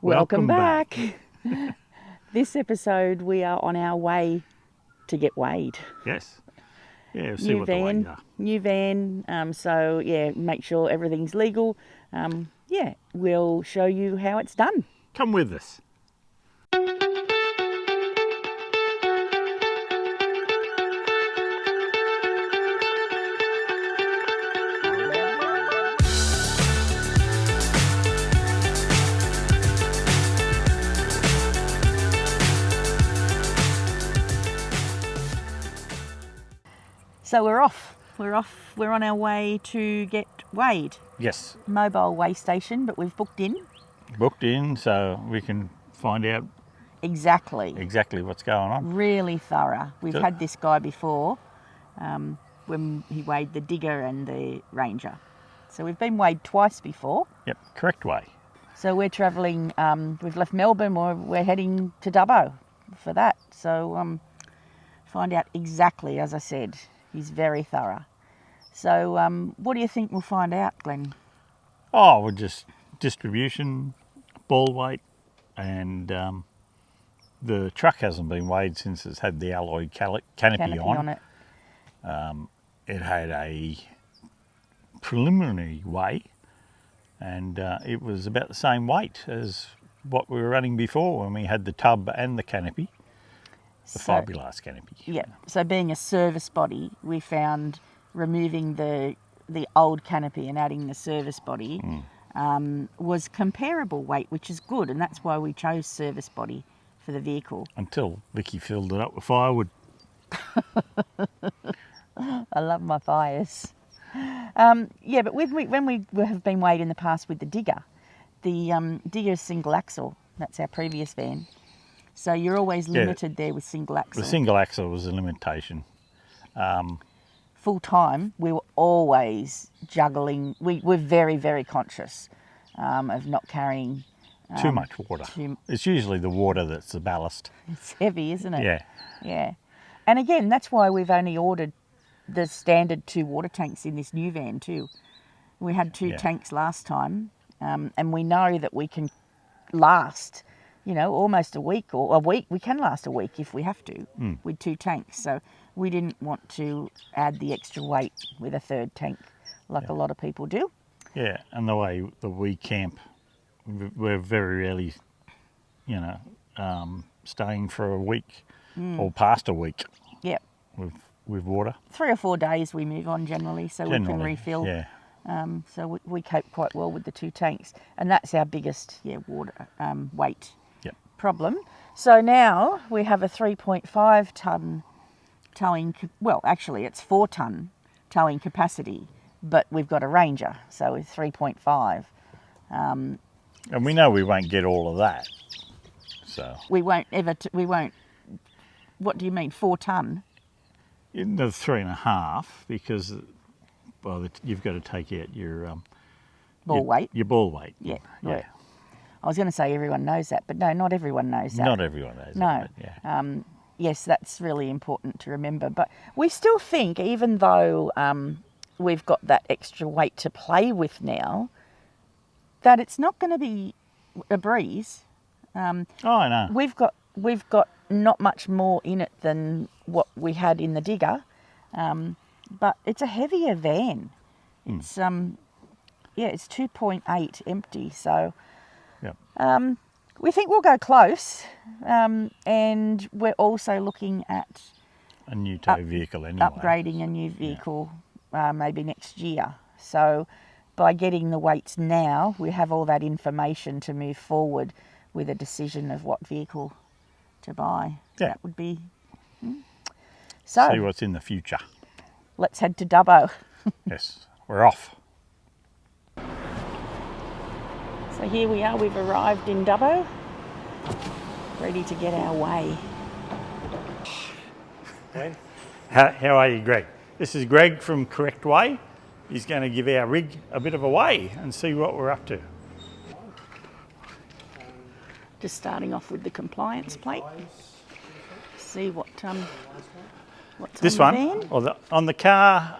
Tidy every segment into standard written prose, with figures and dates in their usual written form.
Welcome back. This episode we are on our way to get weighed. Yes. Yeah, we'll see what the weighs are. New van, so yeah, make sure everything's legal. Yeah, we'll show you how it's done. Come with us. So we're off. We're on our way to get weighed. Yes. Mobile weigh station, but we've booked in. Booked in so we can find out Exactly what's going on. Really thorough. We've had this guy before when he weighed the Digger and the Ranger. So we've been weighed twice before. Yep, correct way. So we're travelling, we've left Melbourne, we're heading to Dubbo for that. So find out exactly, as I said, he's very thorough. So what do you think we'll find out, Glenn? Oh, we're just distribution, ball weight, and the truck hasn't been weighed since it's had the alloy canopy on it. It had a preliminary weigh, and it was about the same weight as what we were running before when we had the tub and the canopy, the fiberglass canopy. Yeah, so being a service body, we found removing the old canopy and adding the service body was comparable weight, which is good, and that's why we chose service body for the vehicle. Until Vicky filled it up with firewood. I love my fires. Yeah, but when we have been weighed in the past with the Digger is single axle. That's our previous van. So you're always limited there with single axle. The single axle was a limitation. Full time, we were always juggling. We're very, very conscious of not carrying too much water. It's usually the water that's the ballast. It's heavy, isn't it? Yeah. Yeah. And again, that's why we've only ordered the standard 2 water tanks in this new van too. We had 2 tanks last time, and we know that we can last, almost a week or a week. We can last a week if we have to with 2 tanks. So we didn't want to add the extra weight with a 3rd tank like a lot of people do. Yeah, and the way that we camp, we're very rarely, staying for a week or past a week. Yep. With water. 3 or 4 days we move on generally, so we can refill. Yeah. So we cope quite well with the 2 tanks, and that's our biggest water weight problem. So now we have a 3.5 tonne towing. Well, actually, it's 4 tonne towing capacity, but we've got a Ranger, so it's 3.5. And we know we won't get all of that. So we won't ever. We won't. What do you mean, 4 tonne? In the 3.5, because you've got to take out your ball weight. Your ball weight. Yeah. I was going to say everyone knows that, but no, not everyone knows that. Not everyone knows that. No. Yes, that's really important to remember. But we still think, even though we've got that extra weight to play with now, that it's not going to be a breeze. I know. We've got not much more in it than what we had in the Digger, but it's a heavier van. It's it's 2.8 empty, so we think we'll go close, and we're also looking at a new tow vehicle anyway. Upgrading a new vehicle maybe next year. So by getting the weights now, we have all that information to move forward with a decision of what vehicle to buy. Yeah. That would be... So, see what's in the future. Let's head to Dubbo. Yes, we're off. So here we are, we've arrived in Dubbo, ready to get our weigh. How are you, Greg? This is Greg from Correct Weight. He's going to give our rig a bit of a weigh and see what we're up to. Just starting off with the compliance plate. See what's this on one, the van. or on the car.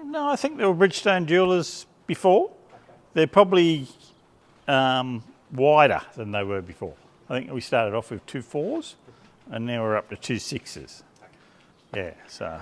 No, I think there were Bridgestone Jewelers before. They're probably wider than they were before. I think we started off with 2 4s and now we're up to 2 6s. Yeah, so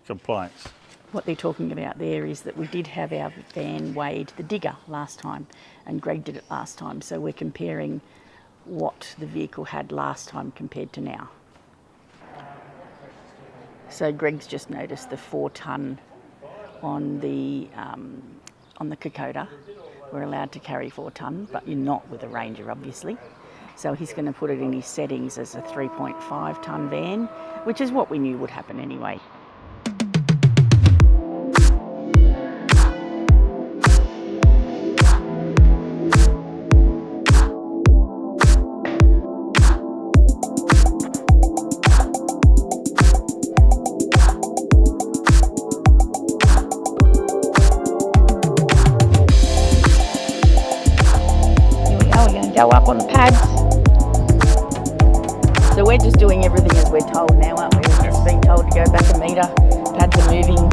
complaints. What they're talking about there is that we did have our van weighed, the digger, last time, and Greg did it last time. So we're comparing what the vehicle had last time compared to now. So Greg's just noticed the 4 tonne on the Kokoda. We're allowed to carry 4 tonne, but you're not with a Ranger, obviously. So he's going to put it in his settings as a 3.5 tonne van, which is what we knew would happen anyway. Go up on the pads. So we're just doing everything as we're told now, aren't we? We've just been told to go back a metre. Pads are moving.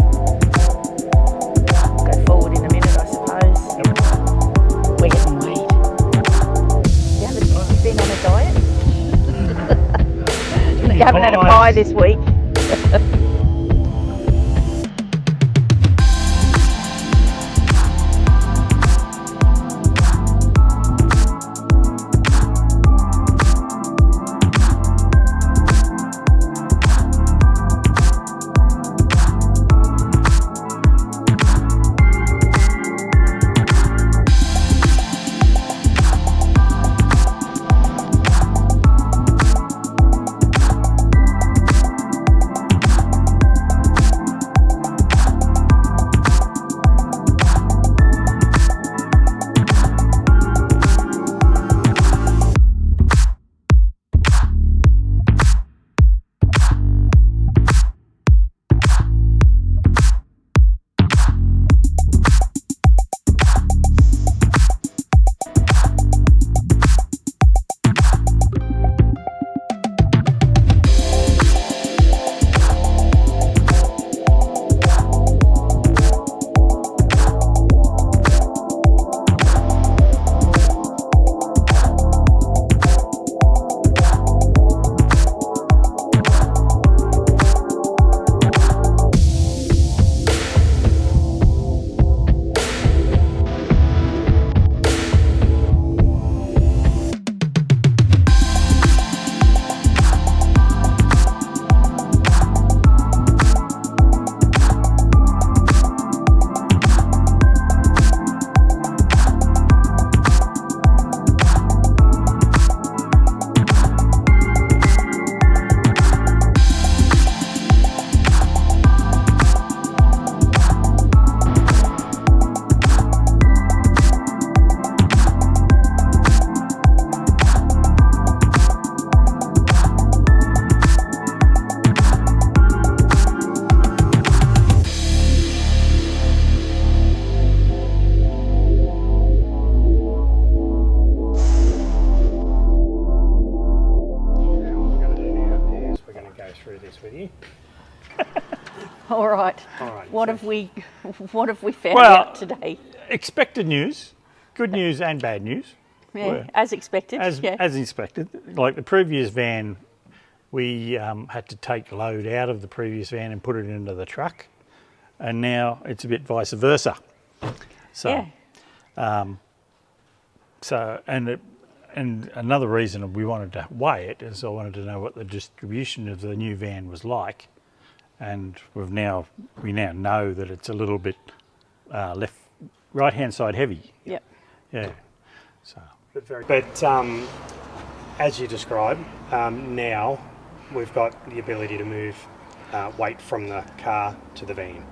Go forward in a minute, I suppose. Yep. We're getting weighed. You've been on a diet? You haven't had a pie this week. All right. What have we found out today? Expected news, good news and bad news. Yeah, as expected. As expected. Like the previous van, we had to take load out of the previous van and put it into the truck, and now it's a bit vice versa. So, and another reason we wanted to weigh it is I wanted to know what the distribution of the new van was like, and we now know that it's a little bit right hand side heavy. Yep. Yeah. So. But as you described, now we've got the ability to move weight from the car to the van.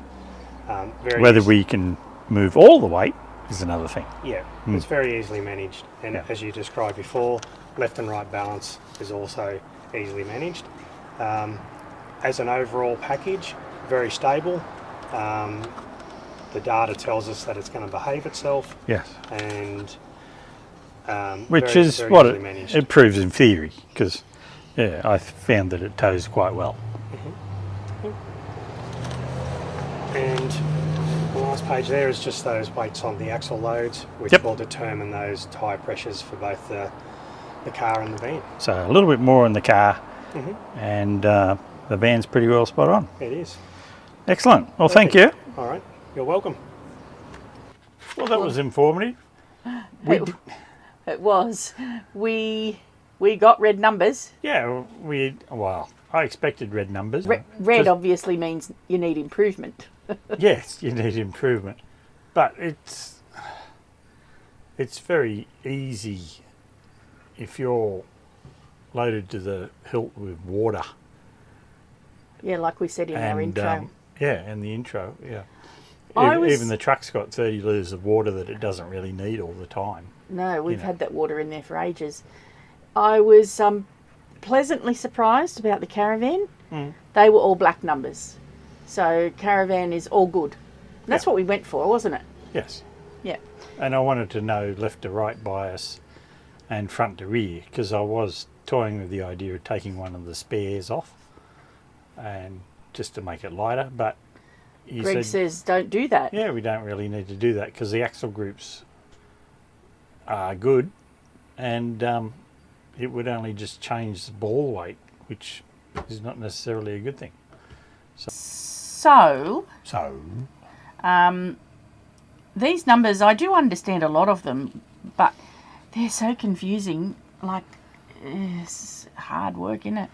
Whether we can move all the weight is another thing. Yeah, it's very easily managed, and as you described before, left and right balance is also easily managed. As an overall package, very stable. The data tells us that it's going to behave itself. Yes. And which is what it proves in theory, because I found that it tows quite well. And the last page there is just those weights on the axle loads, which Yep. will determine those tyre pressures for both the car and the van. So a little bit more in the car, Mm-hmm. and the van's pretty well spot on. It is. Excellent. Well, thank you. All right. You're welcome. Well, that was informative. We It, it was. We got red numbers. well, I expected red numbers. Red Just- obviously means you need improvement. Yes, you need improvement, but it's very easy if you're loaded to the hilt with water. Yeah, like we said in our intro. In the intro, yeah. I was- Even the truck's got 30 litres of water that it doesn't really need all the time. No, we've know. had that water in there for ages. I was pleasantly surprised about the Caravan. They were all black numbers. So Caravan is all good. That's what we went for, wasn't it? Yes. Yeah. And I wanted to know left to right bias and front to rear, because I was toying with the idea of taking one of the spares off and just to make it lighter, but he Greg said, says don't do that. yeah, we don't really need to do that because the axle groups are good, and it would only just change the ball weight, which is not necessarily a good thing. So So, these numbers, I do understand a lot of them, but they're so confusing. Like, it's hard work, isn't it?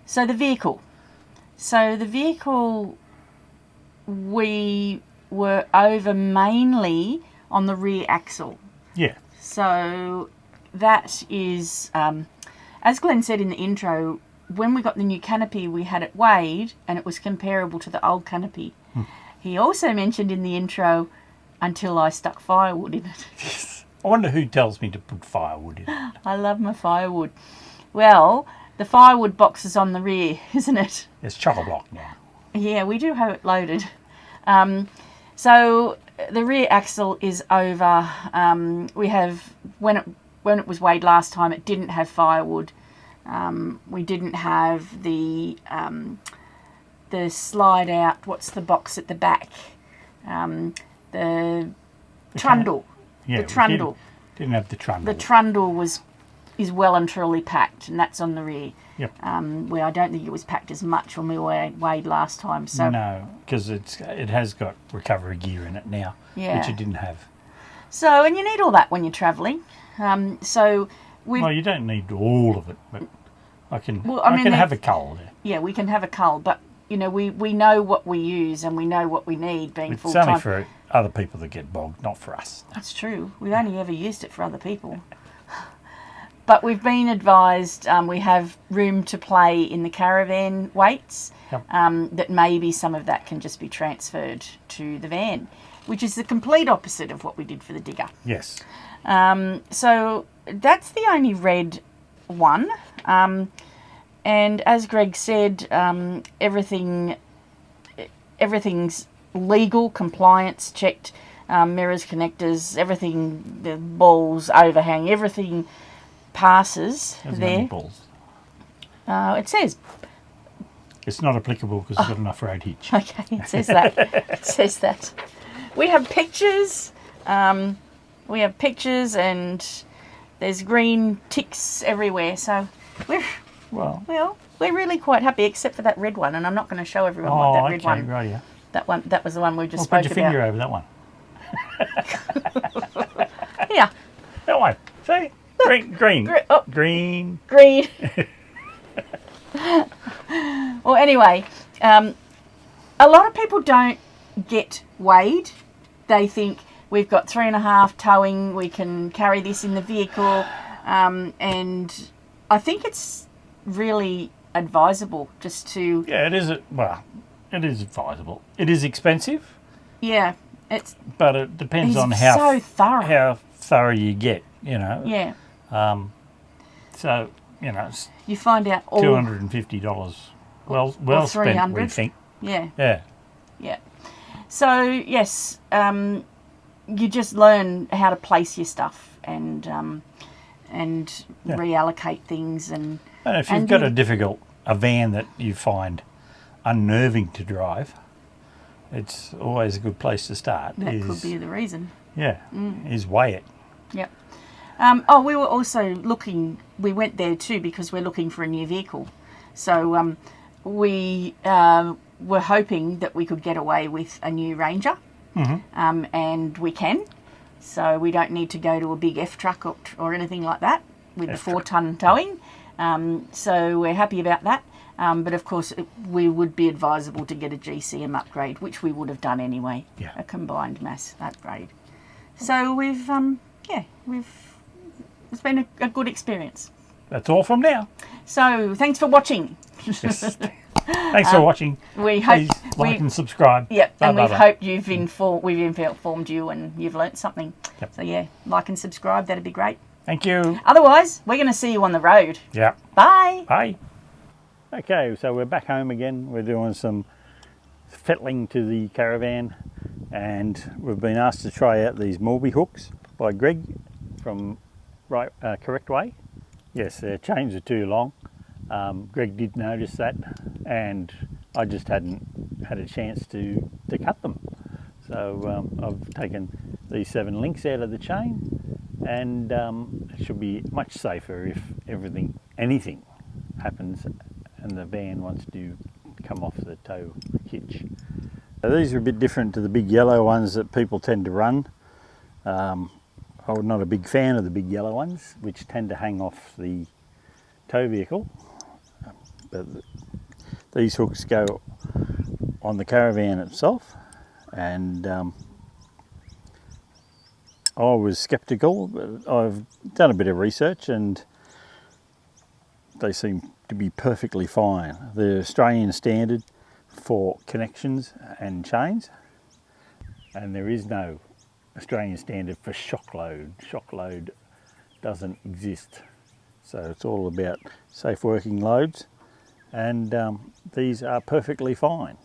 So the vehicle. We were over mainly on the rear axle. yeah, So that is, as Glenn said in the intro, when we got the new canopy, we had it weighed and it was comparable to the old canopy. He also mentioned in the intro, until I stuck firewood in it. I wonder who tells me to put firewood in it. I love my firewood. Well, the firewood box is on the rear, isn't it? It's chock-a-block now. Yeah, we do have it loaded. So the rear axle is over. We have, when it was weighed last time, it didn't have firewood. We didn't have the slide out. What's the box at the back? The trundle. Yeah, The we trundle. Didn't have the trundle. The trundle is well and truly packed, and that's on the rear. Yep. Where I don't think it was packed as much when we weighed last time. So No, because it has got recovery gear in it now, Yeah. which it didn't have. So, and you need all that when you're travelling. So we Well, you don't need all of it, but I can. Well, I I mean, can they- have a coal there. yeah, we can have a cull, but you know we know what we use and we know what we need being It's full only time. for other people that get bogged, not for us. That's true. We've only ever used it for other people. But we've been advised we have room to play in the Caravan weights, Yep. that maybe some of that can just be transferred to the van, which is the complete opposite of what we did for the digger. Yes. So that's the only red one. And as Greg said, everything's legal, compliance checked, mirrors, connectors, everything, the balls, overhang, everything passes Hasn't got there. any balls. It says, It's not applicable because it's got enough road hitch. okay, it says that. It says that. We have pictures. And there's green ticks everywhere. So Well, we're really quite happy, except for that red one. And I'm not going to show everyone what that red one. right, yeah. That was the one we just Well, spoke put your about. finger over that one. Yeah, That one. See? Green. oh. Green. green. Well, anyway, a lot of people don't get weighed. They think we've got 3.5 towing, we can carry this in the vehicle, and I think it's really advisable just to, Yeah, it is. It is advisable. It is expensive, yeah, it's but it depends He's on so thorough. how thorough you get. You know. yeah. So it's You find out all, $250. Well spent, we 300. think. yeah. Yeah. Yeah. So yes, you just learn how to place your stuff and reallocate things and And if you've And got you- a van that you find unnerving to drive, it's always a good place to start. That could be the reason. Yeah, is weigh it. Yep. Oh, we were also looking, we went there too because we're looking for a new vehicle. So we were hoping that we could get away with a new Ranger, and we can. So we don't need to go to a big F truck or anything like that with the 4-ton towing. So we're happy about that. But of course, we would be advisable to get a GCM upgrade, which we would have done anyway, a combined mass upgrade. So we've, it's been a good experience. That's all from now. So thanks for watching. Yes. Thanks for watching. We hope Please like and subscribe. Yep, and we hope we've informed you and you've learnt something. Yep. So yeah, like and subscribe. That'd be great. Thank you. Otherwise, we're going to see you on the road. Yeah. Bye. Bye. Okay, so we're back home again. We're doing some fettling to the caravan, and we've been asked to try out these Mawby hooks by Greg from Correct Weight. Yes, their chains are too long. Greg did notice that, and I just hadn't had a chance to cut them. So I've taken these 7 links out of the chain, and it should be much safer if anything happens and the van wants to come off the tow hitch. So these are a bit different to the big yellow ones that people tend to run. I'm not a big fan of the big yellow ones, which tend to hang off the tow vehicle. But these hooks go on the caravan itself, and I was skeptical, but I've done a bit of research and they seem to be perfectly fine. The Australian standard for connections and chains, and there is no Australian standard for shock load. Shock load doesn't exist, so it's all about safe working loads, and these are perfectly fine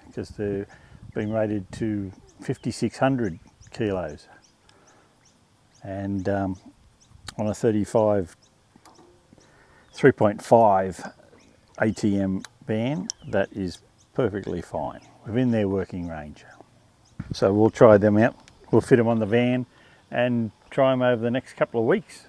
because they're being rated to 5,600 kilos, and on a 3.5 ATM van, that is perfectly fine within their working range. So we'll try them out. We'll fit them on the van and try them over the next couple of weeks.